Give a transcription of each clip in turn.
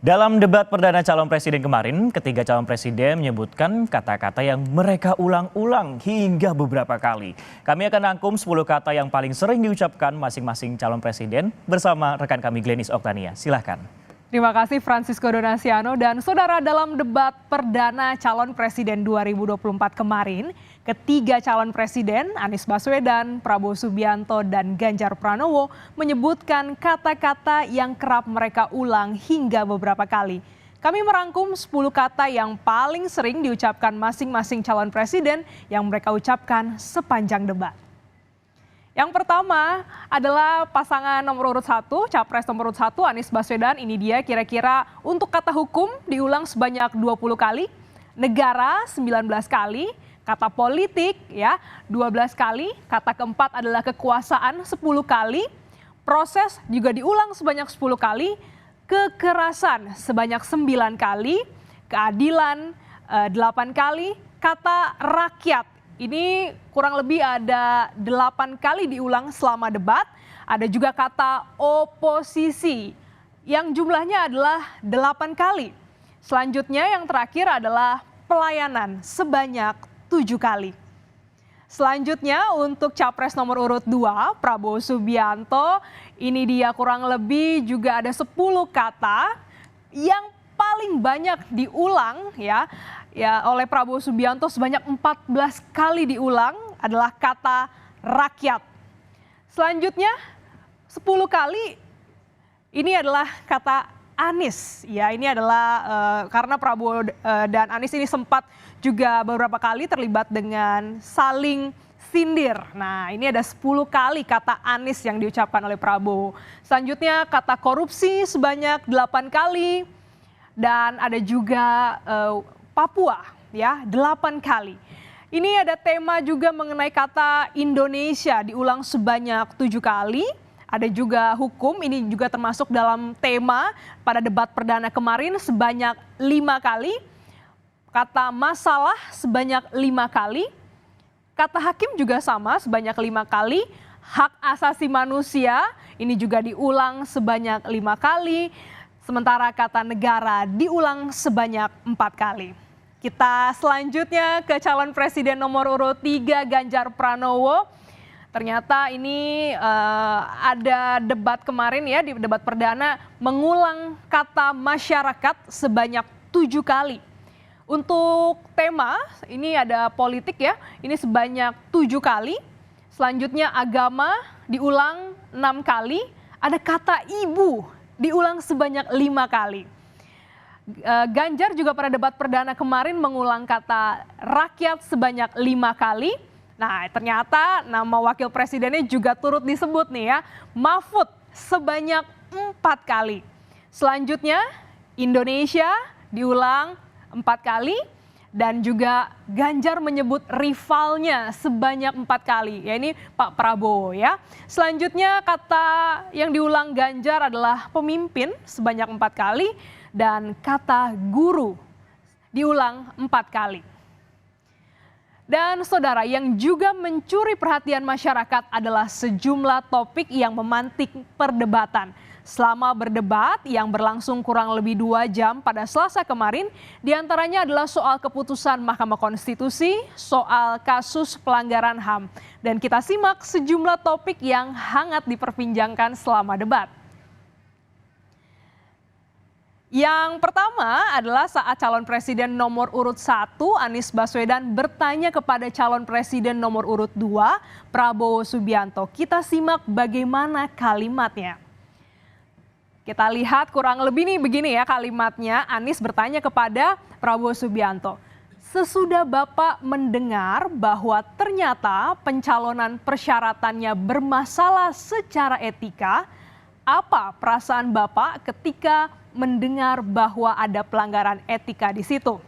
Dalam debat perdana calon presiden kemarin, ketiga calon presiden menyebutkan kata-kata yang mereka ulang-ulang hingga beberapa kali. Kami akan rangkum 10 kata yang paling sering diucapkan masing-masing calon presiden bersama rekan kami Glenis Oktania. Silahkan. Terima kasih Francisco Donasiano dan saudara, dalam debat perdana calon presiden 2024 kemarin, ketiga calon presiden Anies Baswedan, Prabowo Subianto, dan Ganjar Pranowo menyebutkan kata-kata yang kerap mereka ulang hingga beberapa kali. Kami merangkum 10 kata yang paling sering diucapkan masing-masing calon presiden yang mereka ucapkan sepanjang debat. Yang pertama adalah pasangan nomor urut 1, capres nomor urut 1 Anies Baswedan. Ini dia kira-kira untuk kata hukum diulang sebanyak 20 kali, negara 19 kali, kata politik ya 12 kali, kata keempat adalah kekuasaan 10 kali, proses juga diulang sebanyak 10 kali, kekerasan sebanyak 9 kali, keadilan 8 kali, kata rakyat ini kurang lebih ada 8 kali diulang selama debat. Ada juga kata oposisi yang jumlahnya adalah 8 kali. Selanjutnya yang terakhir adalah pelayanan sebanyak 7 kali. Selanjutnya untuk capres nomor urut 2 Prabowo Subianto, ini dia kurang lebih juga ada 10 kata yang paling banyak diulang ya oleh Prabowo Subianto, sebanyak 14 kali diulang adalah kata rakyat. Selanjutnya 10 kali ini adalah kata Anies. Ya, ini adalah karena Prabowo dan Anies ini sempat juga beberapa kali terlibat dengan saling sindir. Nah, ini ada 10 kali kata Anies yang diucapkan oleh Prabowo. Selanjutnya kata korupsi sebanyak 8 kali dan ada juga Papua ya 8 kali. Ini ada tema juga mengenai kata Indonesia diulang sebanyak 7 kali. Ada juga hukum, ini juga termasuk dalam tema pada debat perdana kemarin sebanyak 5 kali. Kata masalah sebanyak 5 kali. Kata hakim juga sama sebanyak 5 kali. Hak asasi manusia ini juga diulang sebanyak 5 kali. Sementara kata negara diulang sebanyak 4 kali. Kita selanjutnya ke calon presiden nomor urut 3 Ganjar Pranowo. Ternyata ini ada debat kemarin ya, di debat perdana mengulang kata masyarakat sebanyak 7 kali. Untuk tema ini ada politik ya, ini sebanyak 7 kali. Selanjutnya agama diulang 6 kali. Ada kata ibu diulang sebanyak 5 kali. Ganjar juga pada debat perdana kemarin mengulang kata rakyat sebanyak 5 kali. Nah, ternyata nama wakil presidennya juga turut disebut nih ya, Mahfud sebanyak 4 kali. Selanjutnya Indonesia diulang 4 kali dan juga Ganjar menyebut rivalnya sebanyak 4 kali, ya ini Pak Prabowo ya. Selanjutnya kata yang diulang Ganjar adalah pemimpin sebanyak 4 kali. Dan kata guru diulang 4 kali. Dan saudara, yang juga mencuri perhatian masyarakat adalah sejumlah topik yang memantik perdebatan. Selama berdebat yang berlangsung kurang lebih 2 jam pada Selasa kemarin, diantaranya adalah soal keputusan Mahkamah Konstitusi, soal kasus pelanggaran HAM. Dan kita simak sejumlah topik yang hangat diperbincangkan selama debat. Yang pertama adalah saat calon presiden nomor urut 1 Anies Baswedan bertanya kepada calon presiden nomor urut 2 Prabowo Subianto. Kita simak bagaimana kalimatnya. Kita lihat kurang lebih nih begini ya kalimatnya. Anies bertanya kepada Prabowo Subianto. Sesudah Bapak mendengar bahwa ternyata pencalonan persyaratannya bermasalah secara etika, apa perasaan Bapak ketika mendengar bahwa ada pelanggaran etika di situ?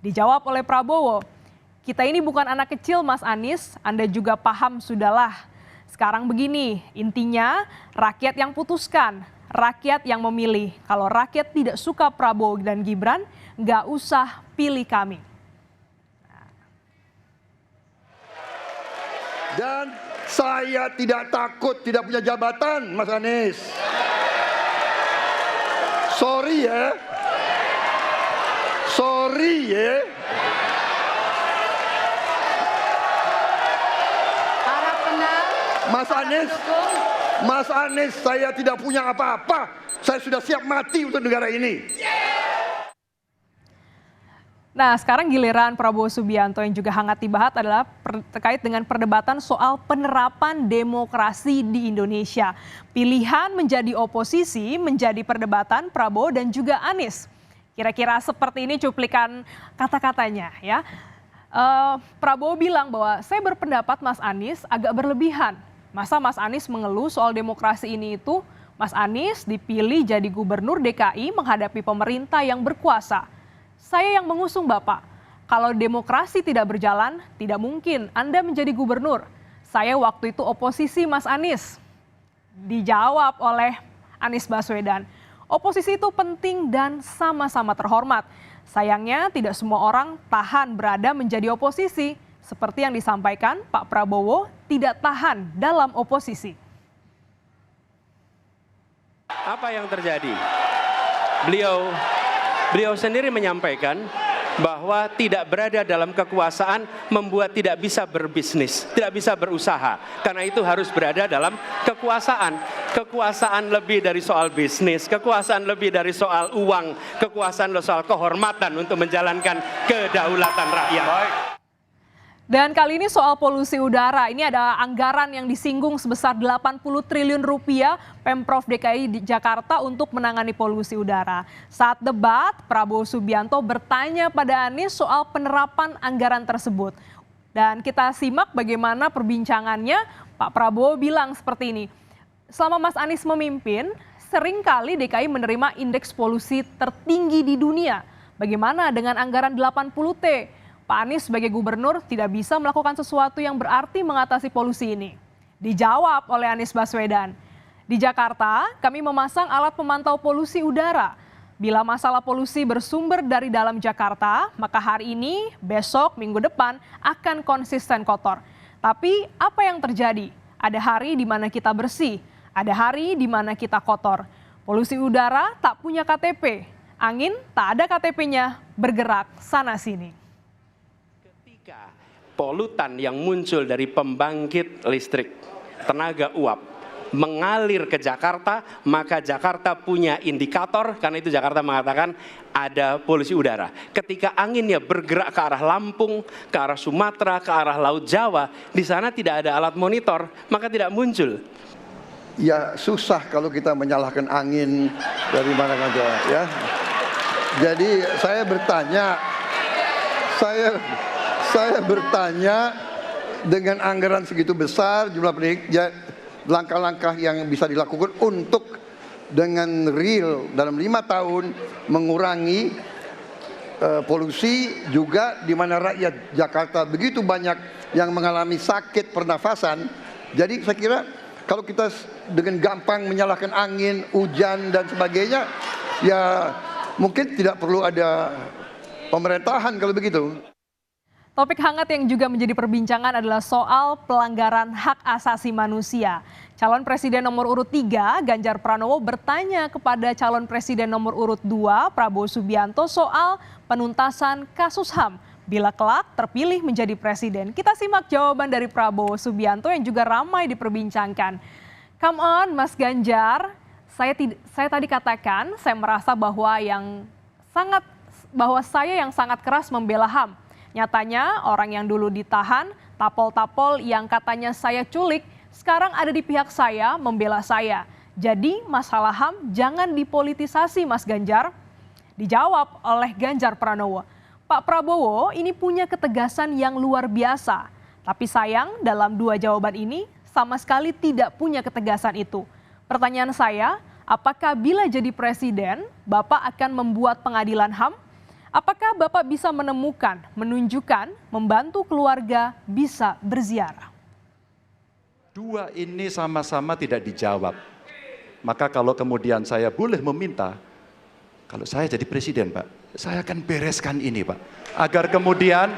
Dijawab oleh Prabowo, kita ini bukan anak kecil Mas Anies, Anda juga paham sudahlah. Sekarang begini, intinya rakyat yang putuskan, rakyat yang memilih. Kalau rakyat tidak suka Prabowo dan Gibran, nggak usah pilih kami. Dan saya tidak takut tidak punya jabatan, Mas Anies. Sorry ya. Sorry ya. Para Mas Anies, saya tidak punya apa-apa. Saya sudah siap mati untuk negara ini. Nah, sekarang giliran Prabowo Subianto yang juga hangat dibahas adalah terkait dengan perdebatan soal penerapan demokrasi di Indonesia. Pilihan menjadi oposisi menjadi perdebatan Prabowo dan juga Anies. Kira-kira seperti ini cuplikan kata-katanya ya. Prabowo bilang bahwa saya berpendapat Mas Anies agak berlebihan. Masa Mas Anies mengeluh soal demokrasi ini itu? Mas Anies dipilih jadi gubernur DKI menghadapi pemerintah yang berkuasa. Saya yang mengusung Bapak. Kalau demokrasi tidak berjalan, tidak mungkin Anda menjadi gubernur. Saya waktu itu oposisi Mas Anies. Dijawab oleh Anies Baswedan. Oposisi itu penting dan sama-sama terhormat. Sayangnya tidak semua orang tahan berada menjadi oposisi. Seperti yang disampaikan Pak Prabowo tidak tahan dalam oposisi. Apa yang terjadi? Beliau sendiri menyampaikan bahwa tidak berada dalam kekuasaan membuat tidak bisa berbisnis, tidak bisa berusaha. Karena itu harus berada dalam kekuasaan. Kekuasaan lebih dari soal bisnis, kekuasaan lebih dari soal uang, kekuasaan soal kehormatan untuk menjalankan kedaulatan rakyat. Dan kali ini soal polusi udara, ini ada anggaran yang disinggung sebesar 80 triliun rupiah Pemprov DKI di Jakarta untuk menangani polusi udara. Saat debat, Prabowo Subianto bertanya pada Anies soal penerapan anggaran tersebut. Dan kita simak bagaimana perbincangannya. Pak Prabowo bilang seperti ini, selama Mas Anies memimpin, seringkali DKI menerima indeks polusi tertinggi di dunia. Bagaimana dengan anggaran 80T? Pak Anies sebagai gubernur tidak bisa melakukan sesuatu yang berarti mengatasi polusi ini. Dijawab oleh Anies Baswedan. Di Jakarta, kami memasang alat pemantau polusi udara. Bila masalah polusi bersumber dari dalam Jakarta, maka hari ini, besok, minggu depan akan konsisten kotor. Tapi apa yang terjadi? Ada hari di mana kita bersih, ada hari di mana kita kotor. Polusi udara tak punya KTP, angin tak ada KTP-nya, bergerak sana-sini. Polutan yang muncul dari pembangkit listrik, tenaga uap, mengalir ke Jakarta, maka Jakarta punya indikator, karena itu Jakarta mengatakan ada polusi udara. Ketika anginnya bergerak ke arah Lampung, ke arah Sumatera, ke arah Laut Jawa, di sana tidak ada alat monitor, maka tidak muncul. Ya susah kalau kita menyalahkan angin dari mana saja ya. Jadi saya bertanya, saya bertanya, dengan anggaran segitu besar, jumlah langkah-langkah yang bisa dilakukan untuk dengan real dalam 5 tahun mengurangi polusi, juga di mana rakyat Jakarta begitu banyak yang mengalami sakit pernafasan. Jadi saya kira kalau kita dengan gampang menyalahkan angin, hujan dan sebagainya, ya mungkin tidak perlu ada pemerintahan kalau begitu. Topik hangat yang juga menjadi perbincangan adalah soal pelanggaran hak asasi manusia. Calon Presiden nomor urut 3, Ganjar Pranowo, bertanya kepada calon Presiden nomor urut 2, Prabowo Subianto, soal penuntasan kasus HAM bila kelak terpilih menjadi presiden. Kita simak jawaban dari Prabowo Subianto yang juga ramai diperbincangkan. Come on, Mas Ganjar, saya tadi katakan saya merasa bahwa saya yang sangat keras membela HAM. Nyatanya orang yang dulu ditahan, tapol-tapol yang katanya saya culik, sekarang ada di pihak saya, membela saya. Jadi masalah HAM jangan dipolitisasi, Mas Ganjar. Dijawab oleh Ganjar Pranowo. Pak Prabowo ini punya ketegasan yang luar biasa. Tapi sayang dalam 2 jawaban ini sama sekali tidak punya ketegasan itu. Pertanyaan saya, apakah bila jadi presiden, Bapak akan membuat pengadilan HAM? Apakah Bapak bisa menemukan, menunjukkan, membantu keluarga bisa berziarah? 2 ini sama-sama tidak dijawab. Maka kalau kemudian saya boleh meminta, kalau saya jadi presiden, Pak, saya akan bereskan ini, Pak. Agar kemudian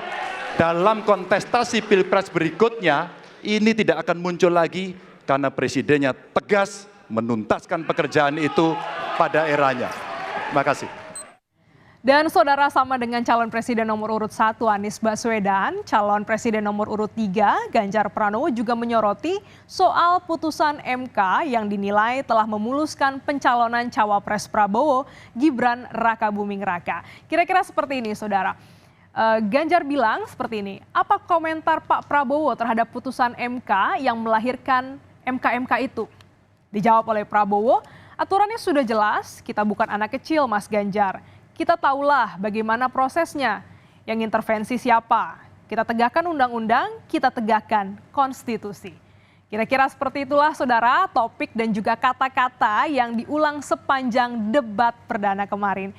dalam kontestasi Pilpres berikutnya, ini tidak akan muncul lagi karena presidennya tegas menuntaskan pekerjaan itu pada eranya. Terima kasih. Dan saudara, sama dengan calon presiden nomor urut 1 Anies Baswedan, calon presiden nomor urut 3 Ganjar Pranowo juga menyoroti soal putusan MK yang dinilai telah memuluskan pencalonan cawapres Prabowo Gibran Rakabuming Raka. Kira-kira seperti ini saudara. Ganjar bilang seperti ini, apa komentar Pak Prabowo terhadap putusan MK yang melahirkan MK-MK itu? Dijawab oleh Prabowo, aturannya sudah jelas, kita bukan anak kecil Mas Ganjar. Kita tahulah bagaimana prosesnya, yang intervensi siapa. Kita tegakkan undang-undang, kita tegakkan konstitusi. Kira-kira seperti itulah saudara topik dan juga kata-kata yang diulang sepanjang debat perdana kemarin.